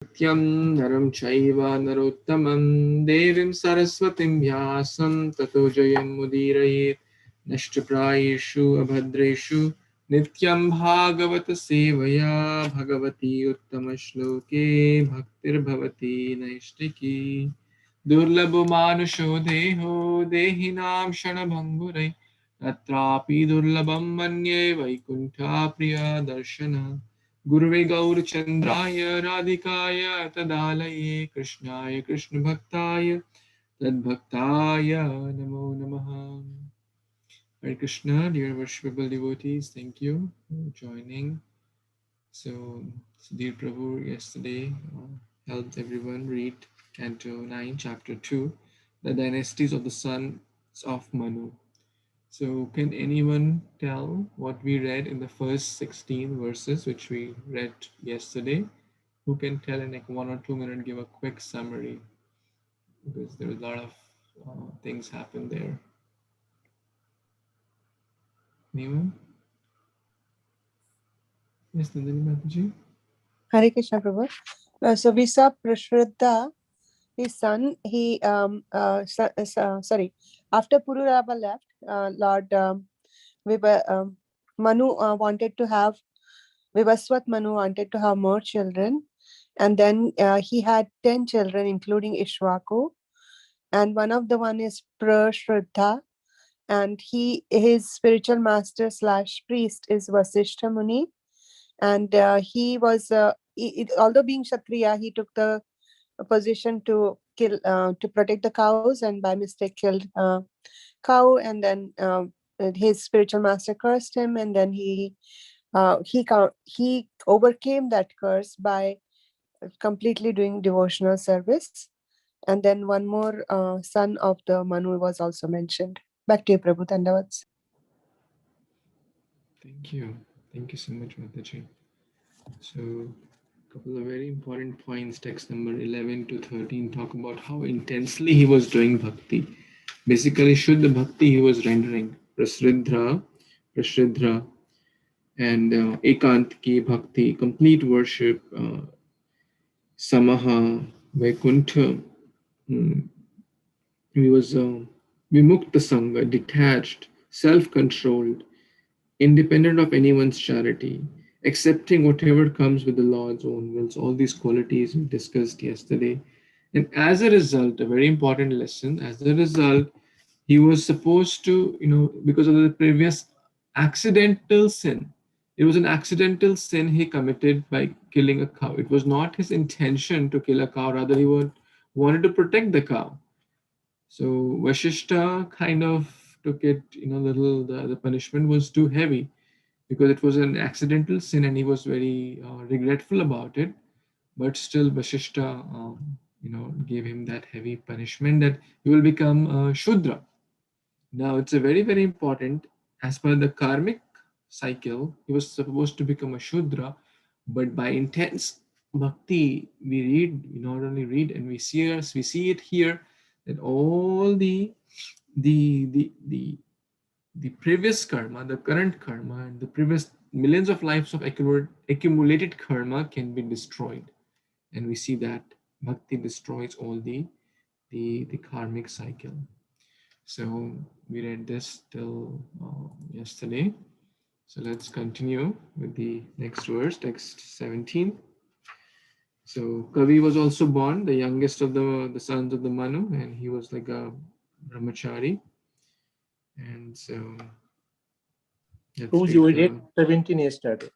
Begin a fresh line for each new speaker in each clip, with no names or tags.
Nityam naram chaiva narottamam devim saraswatim vyasam tato jayam mudirayet nashtaprayeshu abhadreshu Nityam Bhagavata Sevaya Bhagavati Uttama Shloke Bhaktir Bhavati Naishtiki Durlabhu Manusho Deho Dehinam Shanabhangurai Tatrapi Durlabham Manye Vaikuntha Priya Darshana Guruve Gaur Chandraya Radhikaya Tadalaye Krishnaya Krishna Bhaktaya Tadbhaktaya Namo Namaha. Hare Krishna, dear worshipable devotees, thank you for joining. So, Sudhir Prabhu yesterday helped everyone read Canto 9, Chapter 2, the Dynasties of the Sons of Manu. So, can anyone tell what we read in the first 16 verses, which we read yesterday? Who can tell in like 1 or 2 minutes, give a quick summary? Because there was a lot of things happened there. Anyone? Yes, Nandini Mataji?
Hare Krishna Prabhu. So we saw Prashraddha, his son. Sorry, after Pururava left, Lord Manu wanted to have Vivaswat Manu wanted to have more children, and then he had 10 children, including Ishwaku, and one is Prashraddha, and his spiritual master slash priest is Vasishtha Muni, and he was although being Kshatriya, he took the position to protect the cows, and by mistake killed cow, and then his spiritual master cursed him, and then he overcame that curse by completely doing devotional service. And then one more son of the Manu was also mentioned. Back to you, Prabhu. Dandavats.
Thank you. Thank you so much, Mataji. So, a couple of very important points. Text number 11 to 13 talk about how intensely he was doing bhakti. Basically, Shuddha bhakti he was rendering. Prashridra, and Ekant ki bhakti, complete worship, Samaha, Vaikuntha. He was Vimukta Sangha, detached, self controlled, independent of anyone's charity, accepting whatever comes with the Lord's own wills, all these qualities we discussed yesterday. And as a result, a very important lesson, as a result, he was supposed to, because of the previous accidental sin, it was an accidental sin he committed by killing a cow. It was not his intention to kill a cow, rather, he wanted to protect the cow. So Vashishta kind of took it, the punishment was too heavy because it was an accidental sin and he was very regretful about it. But still, Vashishta, gave him that heavy punishment that he will become Shudra. Now, it's a very, very important, as per the karmic cycle, he was supposed to become a Shudra, but by intense bhakti, we not only read and we see it here that all the previous karma, the current karma, and the previous millions of lives of accumulated karma can be destroyed. And we see that bhakti destroys all the karmic cycle. So we read this till yesterday. So let's continue with the next verse, text 17. So Kavi was also born, the youngest of the sons of the Manu, and he was like a brahmachari. And so
Who's you read 17 yesterday?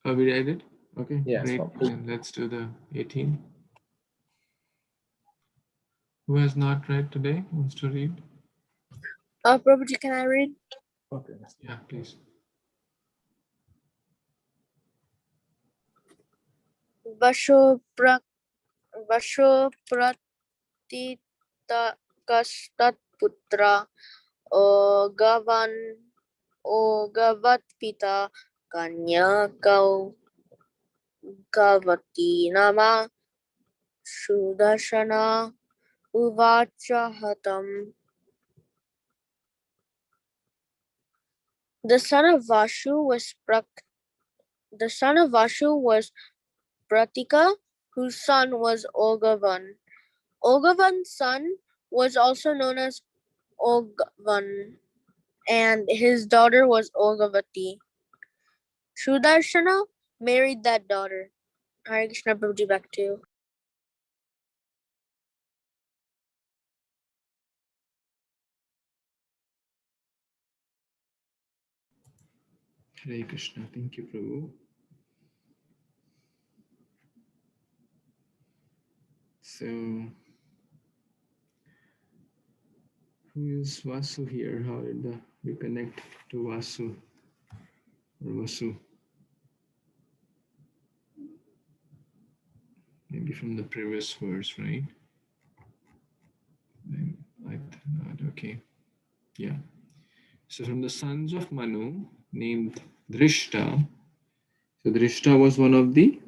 Oh, we read it? Okay,
yes,
great. Then let's do the 18. Who has not read today? Wants to read?
Prabhuji, can I read?
Okay.
Yeah, please.
Vasho pratita kastat putra Oghavat pita kanya gavati nama Sudarsana uvacha hatam. The son of Vashu was Pratika, whose son was Oghavan. Oghavan's son was also known as Oghavan, and his daughter was Oghavati. Sudarsana married that daughter. Hare Krishna, Prabhuji, back to you.
Hare Krishna. Thank you, Prabhu. So, who is Vasu here? How did we connect to Vasu or Vasu? Maybe from the previous verse, right? Okay. Yeah. So from the sons of Manu, named Drishta. So Drishta was one of the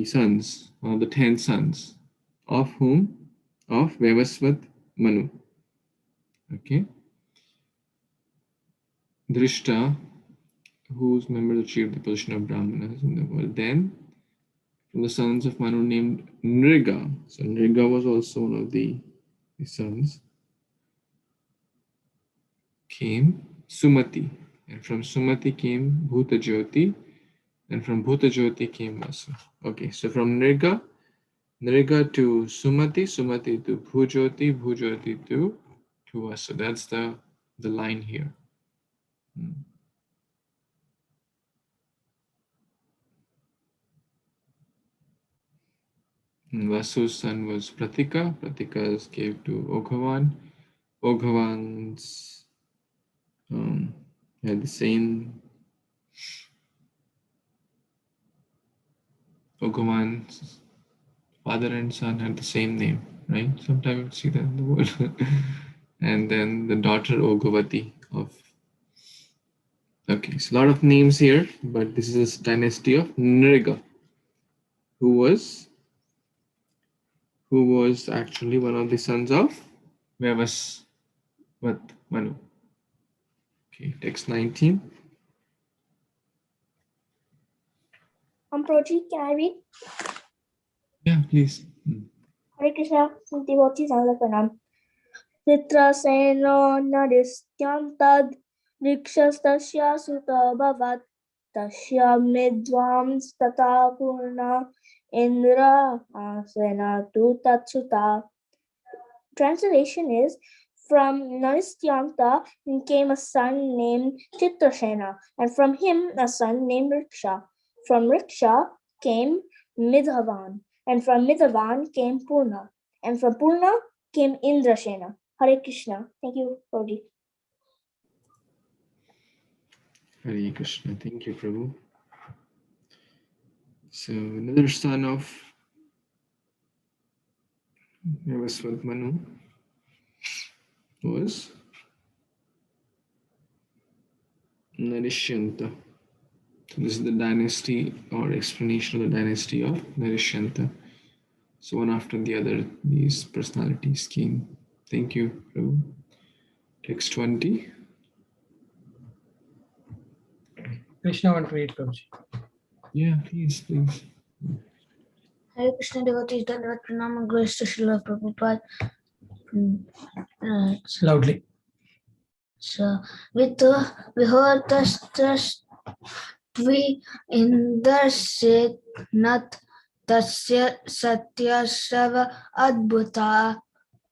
sons, one of the 10 sons, of whom? Of Vaivasvat Manu. Okay. Drishta, whose members achieved the position of Brahmanas in the world. Then, from the sons of Manu named Nriga. So Nriga was also one of the sons. Came Sumati. And from Sumati came Bhutajyoti. And from Bhutajyoti came Vasu. Okay, so from Nriga to Sumati, Sumati to Bhujyoti, Bhujyoti to Vasu. That's the line here. And Vasu's son was Pratika. Pratika's gave to Oghavan. Oghavan's had the same. Oghavan's father and son had the same name, right? Sometimes you see that in the world. And then the daughter Oghavati of. Okay, so a lot of names here, but this is a dynasty of Nriga, who was actually one of the sons of Vaivasvat Manu. Okay, text 19.
Prabhuji, can I read?
Yeah, please.
Hare Krishna, Devotee Pranam. Indrasena Naarisyanta Rksa Sutta Bhavat Tasya Midhvan Tata Purna Indrasena Tu Tatsuta. Translation is, from Naarisyanta came a son named Chitrasena, and from him a son named Rksa. From Rksa came Midhvan, and from Midhvan came Purna, and from Purna came Indrasena. Hare Krishna. Thank you, Prabhuji.
Hare Krishna. Thank you, Prabhu. So another son of Vaivasvat Manu was Naarisyanta. So this is the dynasty or explanation of the dynasty of Naarisyanta. So one after the other, these personalities came. Thank you, Prabhu. Text 20.
Krishna want to read, Prabhuji.
Yeah, please.
Hare Krishna, devotees, Dandavat Pranam, and grace to Srila Prabhupada.
Loudly.
So, with the Vihortastas Tvi Indrasit Nat Tasya Satyasrava Adbhuta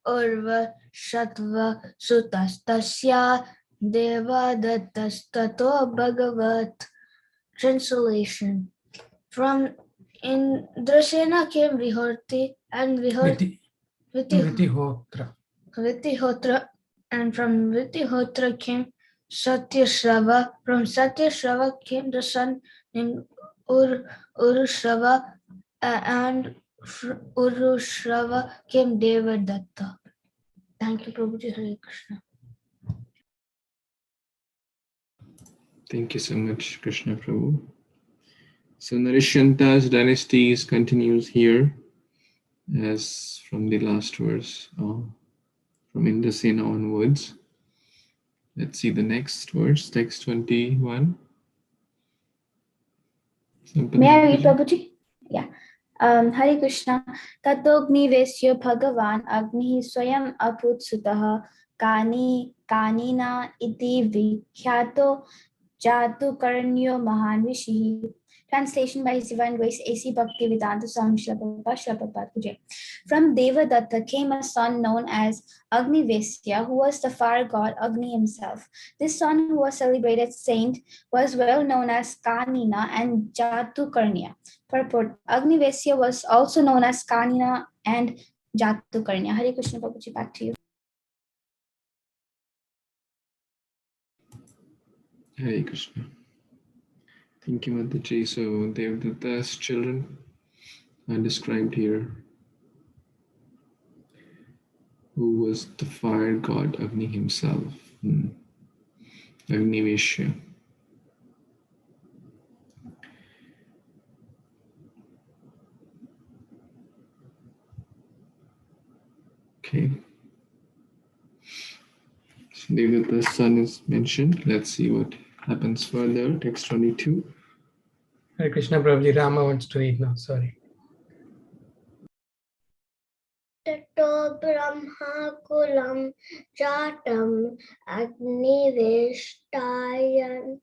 Urva Shatva Sutas Tasya Deva Dattastato Bhagavat. Translation. From Indrasena came Vihorti and Vitihotra, and from Vitihotra came Satyasrava. From Satyasrava came the son named Urushrava, and Urushrava came Devadatta. Thank you, Prabhuji. Hare Krishna.
Thank you so much, Krishna Prabhu. So Naarishyanta's dynasty continues here as from the last verse, from Indrasena onwards. Let's see the next verse, text 21.
May I read, Prabhuji? Yeah.
Hare Krishna. Tatognivesyya Bhagavan Agni Swayam Aput Sutaha Kanina iti Vikhyato Jatu Karanyo Mahan Vishihi. Translation by His Divine Grace A.C. Bhaktivedanta Swami Srila Prabhupada Ki Jai. From Devadatta came a son known as Agnivesya, who was the fire god Agni himself. This son, who was celebrated saint, was well known as Kanina and Jatukarnya. Purport: Agnivesya was also known as Kanina and Jatukarnya. Hare Krishna Prabhuji, back to you.
Hare Krishna. Thank you, Mataji. So Devadatta's children are described here, who was the fire god Agni himself, Agnivesya. Okay. So Devadatta's son is mentioned. Let's see what happens further. Text 22.
Hare Krishna Prabhuji, Rama wants to read now. Sorry.
Tato Brahma Kulam Jatam Agnivesyayana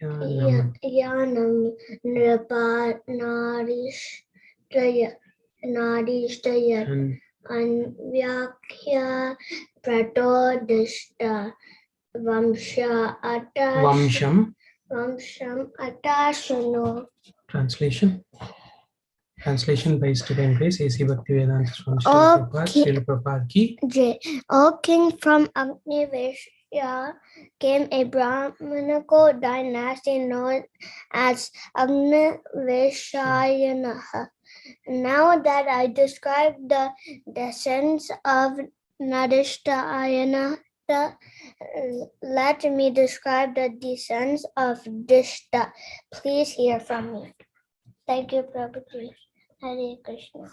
Yanam Nrapa Narishtaya Anvyakya Pratodishta Vamsham Atashano.
Translation by His Divine Grace A.C. Bhaktivedanta Swami Srila Prabhupada Ki
J. O king, from Agnivesya came a brahmanical dynasty known as Agnivesyayana. Now that I describe the descendants of Naarisyanta, let me describe the descendants of Dishta. Please hear from me. Thank you, Prabhuji. Hare Krishna.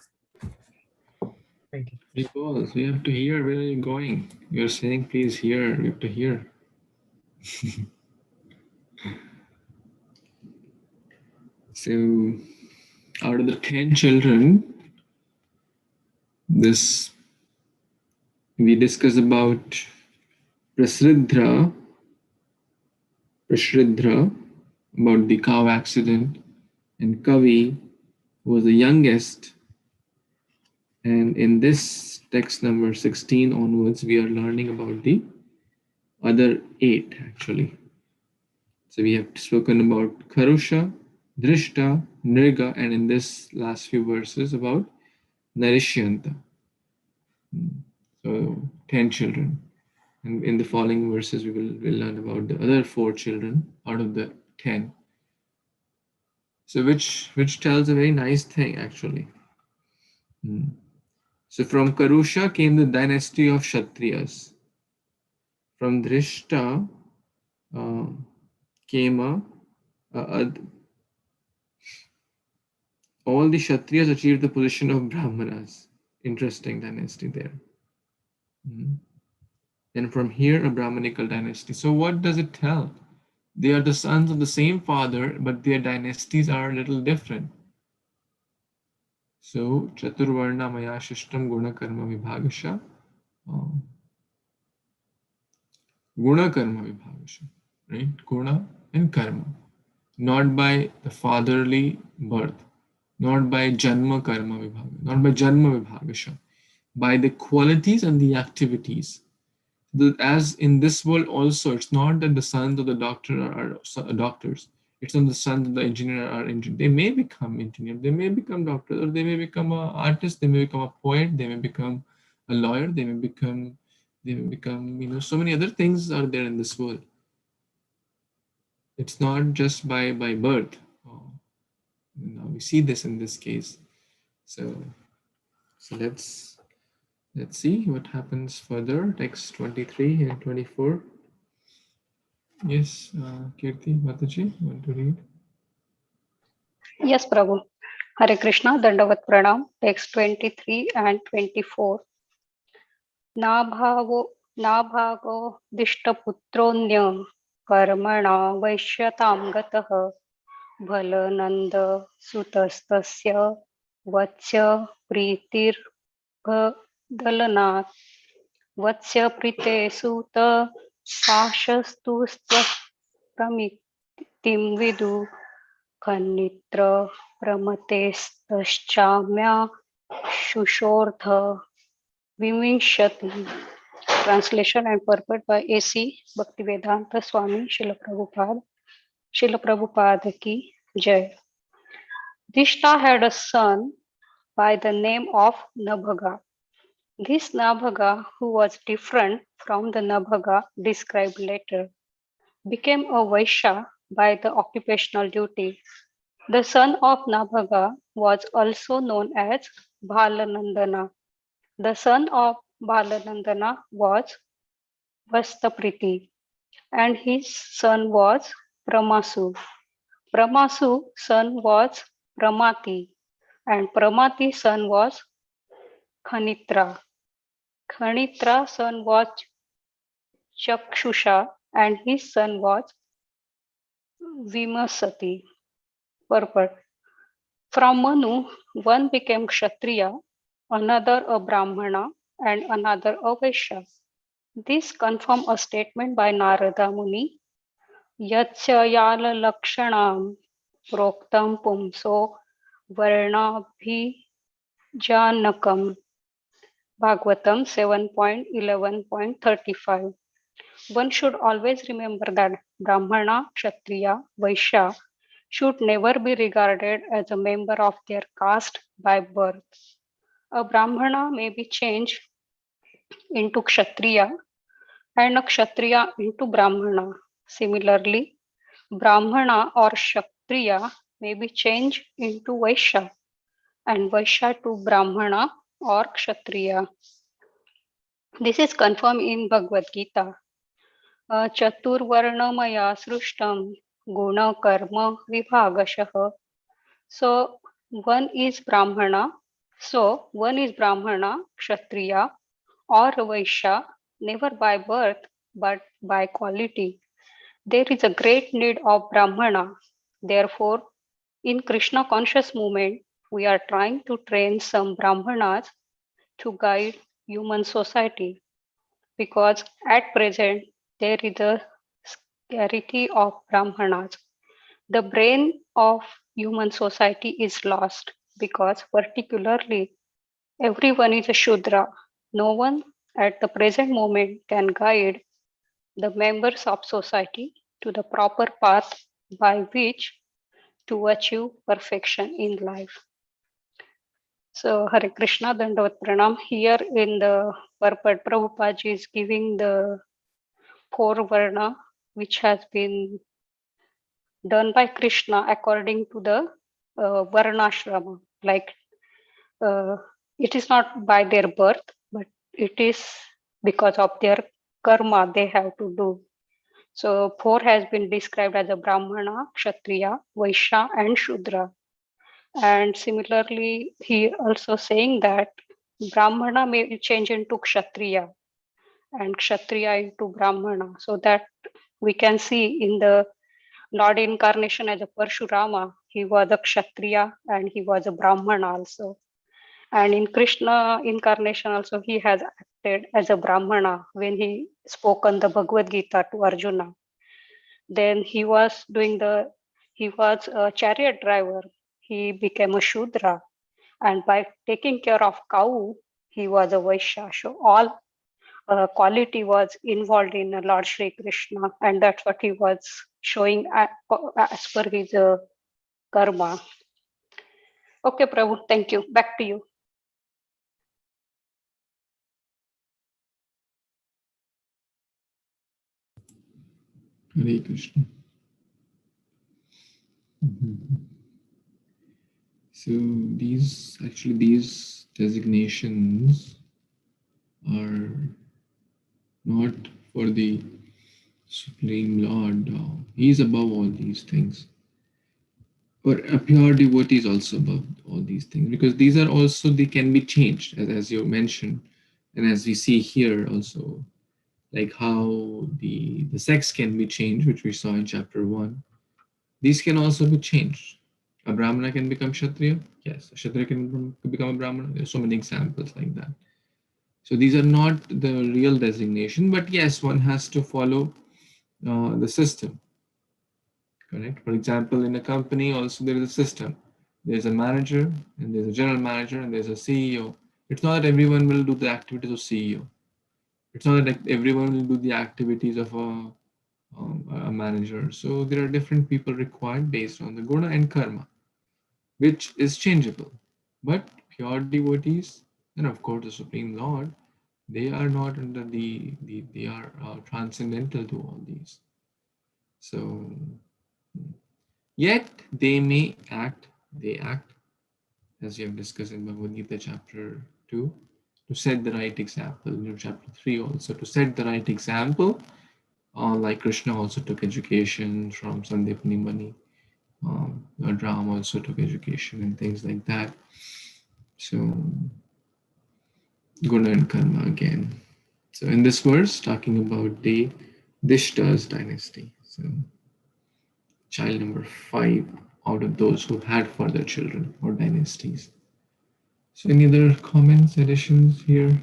Thank you.
Because we have to hear where you're going. You're saying, please hear. We have to hear. So, out of the 10 children, we discuss about Prasridhra, about the cow accident, and Kavi was the youngest. And in this text number 16 onwards, we are learning about the other 8 actually. So we have spoken about Karusha, Drishta, Nriga, and in this last few verses about Naarisyanta. So 10 children. And in the following verses, we will learn about the other 4 children out of the 10. So which tells a very nice thing actually. So from Karusha came the dynasty of Kshatriyas. From Drishta came all the Kshatriyas achieved the position of Brahmanas. Interesting dynasty there. And from here, a Brahmanical dynasty. So what does it tell? They are the sons of the same father, but their dynasties are a little different. So, Chaturvarna Maya Shishtam Guna Karma Vibhagasha. Guna Karma Vibhagasha. Right? Guna and Karma. Not by the fatherly birth. Not by Janma Karma Vibhagasha. Not by Janma Vibhagasha. By the qualities and the activities. As in this world also, it's not that the sons of the doctor are doctors. It's not the sons of the engineer are engineers. They may become engineers, they may become doctors, or they may become an artist, they may become a poet, they may become a lawyer, they may become, so many other things are there in this world. It's not just by birth. We see this in this case. So let's see what happens further. Text 23 and 24. Yes, Kirti, Mataji, want to read?
Yes, Prabhu. Hare Krishna, Dandavat Pranam, text 23 and 24. Nabhago dishtaputronnyam karmana vaishyatam gatah भलनन्द सुतस्तस्य वत्स्य प्रीतिर्भदलनात् वत्स्य प्रीते सुत पाशस्तुस्त्वप्रमितिं विदु खन्नित्र प्रमतेस्तश्चाम्या शुशोर्ध Vivinshati. Translation and purport by A.C. Bhaktivedanta Swami Srila Prabhupada ki Jai. Dishta had a son by the name of Nabhaga. This Nabhaga, who was different from the Nabhaga described later, became a Vaishya by the occupational duty. The son of Nabhaga was also known as Bhalanandana. The son of Bhalanandana was Vastapriti, and his son was Pramasu. Pramasu son was Pramati, and Pramati son was Khanitra. Khanitra son was Chakshusha, and his son was Vimasati. Purport. From Manu, one became Kshatriya, another a Brahmana, and another a Vaishya. This confirms a statement by Narada Muni, Yatsya yala lakshanam proktam pumso varnabhijanakam. Bhagavatam 7.11.35. One should always remember that Brahmana, Kshatriya, Vaishya should never be regarded as a member of their caste by birth. A Brahmana may be changed into Kshatriya and a Kshatriya into Brahmana. Similarly, Brahmana or Kshatriya may be changed into Vaishya and Vaishya to Brahmana or Kshatriya. This is confirmed in Bhagavad Gita. Chaturvarnamaya srushtam guna karma vibhagashah. So one is Brahmana, Kshatriya or Vaishya, never by birth but by quality. There is a great need of Brahmana. Therefore, in Krishna conscious movement, we are trying to train some Brahmanas to guide human society, because at present there is a scarcity of Brahmanas. The brain of human society is lost because particularly everyone is a Shudra. No one at the present moment can guide the members of society to the proper path by which to achieve perfection in life. So Hare Krishna, Dandavat Pranam. Here in the purport, Prabhupada is giving the 4 varna which has been done by Krishna according to the varnashrama. Like it is not by their birth, but it is because of their karma they have to do. So 4 has been described as a Brahmana, Kshatriya, Vaishya, and Shudra. And similarly, he also saying that Brahmana may change into Kshatriya and Kshatriya into Brahmana. So that we can see in the Lord incarnation as a Parshurama, he was a Kshatriya and he was a Brahmana also. And in Krishna incarnation also, he has acted as a Brahmana when he spoken the Bhagavad Gita to Arjuna. Then he was a chariot driver. He became a Shudra. And by taking care of cow, he was a Vaishya. So all quality was involved in Lord Shri Krishna. And that's what he was showing as per his karma. Okay, Prabhu, thank you. Back to you.
Hare Krishna. So these designations are not for the Supreme Lord. He is above all these things. Or a pure devotee is also above all these things, because these are also, they can be changed, as you mentioned, and as we see here also, like how the sex can be changed, which we saw in chapter 1. These can also be changed. A Brahmana can become Kshatriya. Yes, a Kshatriya can become a Brahmana. There are so many examples like that. So these are not the real designation, but yes, one has to follow the system. Correct. For example, in a company also there is a system. There's a manager and there's a general manager and there's a CEO. It's not that everyone will do the activities of CEO. It's not that everyone will do the activities of a manager. So there are different people required based on the guna and karma, which is changeable. But pure devotees, and of course the Supreme Lord, they are not under they are transcendental to all these. So yet they act, as we have discussed in Bhagavad Gita chapter 2, to set the right example. In chapter 3 also, to set the right example, like Kṛṣṇa also took education from Sandipani Mani. Ram also took education and things like that. So, Guna and Karma again. So in this verse, talking about the Dishta's dynasty. So, child number 5 out of those who had further children or dynasties. So any other comments, additions here?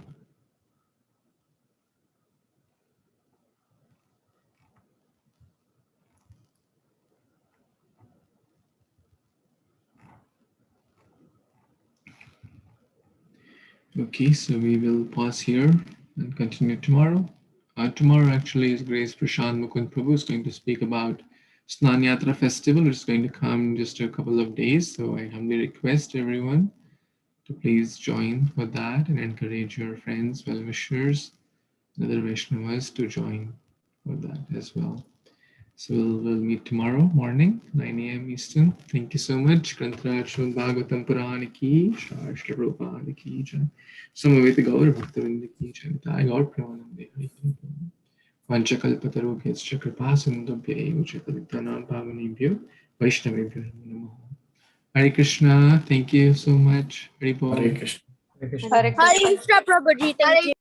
Okay, so we will pause here and continue tomorrow. Tomorrow actually is Grace Prashant Mukund Prabhu is going to speak about Snan Yatra festival, which is going to come in just a couple of days. So I humbly request everyone to please join for that and encourage your friends, well-wishers, and other Vaishnavas to join for that as well. So we'll meet tomorrow morning, 9 a.m. Eastern. Thank you so much. Śrīmad-Bhāgavatam Purana ki, Shri Prabhupada ki jai. Samaveta Gaur Bhaktavinda ki jai. Nitai Gaur Premanande Hari Hari. Vanchakalpatarubhyascha Kripasindubhya eva cha Pavitranam Pavanebhyo Vaishnavebhyo Namo. Hare Kṛṣṇa. Thank you so much. Hari Bol.
Hare Krishna.
Hare Krishna Prabhuji. Thank you.